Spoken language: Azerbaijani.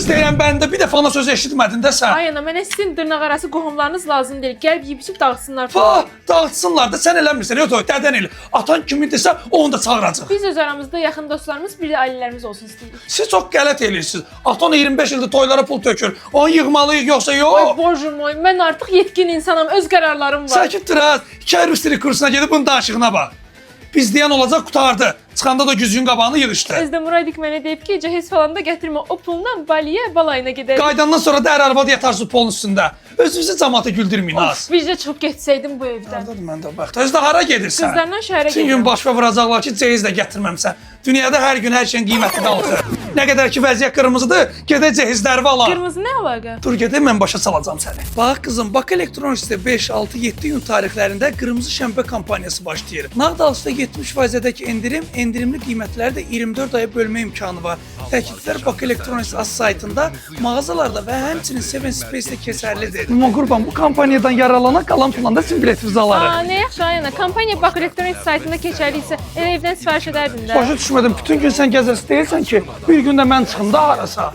Qız deyirəm bəndə bir dəfə ana söz eşitmədin də sən. Ay ana, mənə sizin dırnaq arası qohumlarınız lazım deyil. Gəlib yeyib dağıtsınlar. Vah, dağıtsınlar da sən eləmirsən. Yox, dədən elə. Atan kimi desə onu da çağıracaq. Biz öz aramızda yaxın dostlarımız, bir də ailələrimiz olsun istəyirik. Siz çox qələt eləyirsiniz. Atan 25 ildir toylara pul tökür. Onu yığmalıyıq yoxsa Ay yox. borcum moy, mən artıq yetkin insanam, öz qərarlarım var. Sakitdir az. 2 ay rus dili kursuna gedib bunun danışığına bax. Biz deyən olacaq qurtardı. Çıxanda da güzgün qabağını yığışdı. Özdə Muraydik mənə deyib ki, cəhiz falan da gətirmə, o pulla Baliyə, balayına gedərik. Qaydandan sonra da ər arvad yatarsınız polun üstündə. Özünüzü cəmaata güldürməyin az. Bircə çox getsəydim bu evdən. Hardadır məndə bax. Özdə hara gedirsən? Qızlarla şəhərə Bütün gün başqa vuracaqlar ki, cehiz də gətirməmsən. Dünyada hər gün hər şeyin qiyməti qalxır. Nə qədər ki vəziyyət qırmızıdır, gedək cehizləri ala. Qırmızı nə əlaqə? Dur gedək mən başa salacağam səni. Bax qızım, Bakı Elektronikdə 5, 6, 7 iyun tarixlərində qırmızı şənbə kampaniyası başlayır. Nağd alışda 70%-dək endirim, endirimli qiymətləri də 24 aya bölmə imkanı var. Təkliflər Bakı Elektronik az saytında, mağazalarda və həmçinin Seven Space-də keçərlidir. Amma qurban, bu kampaniyadan yararlanan qalan planda sizin biletinizi alarıq. Nə yaxşı ayana. Kampaniya Bakı Elektronik saytında keçərli isə elə evdən sifariş edərdin də. Başa düşmədim. Bütün gün sən gəzəsi deyilsən ki, bir gün də mən çıxım da harasa.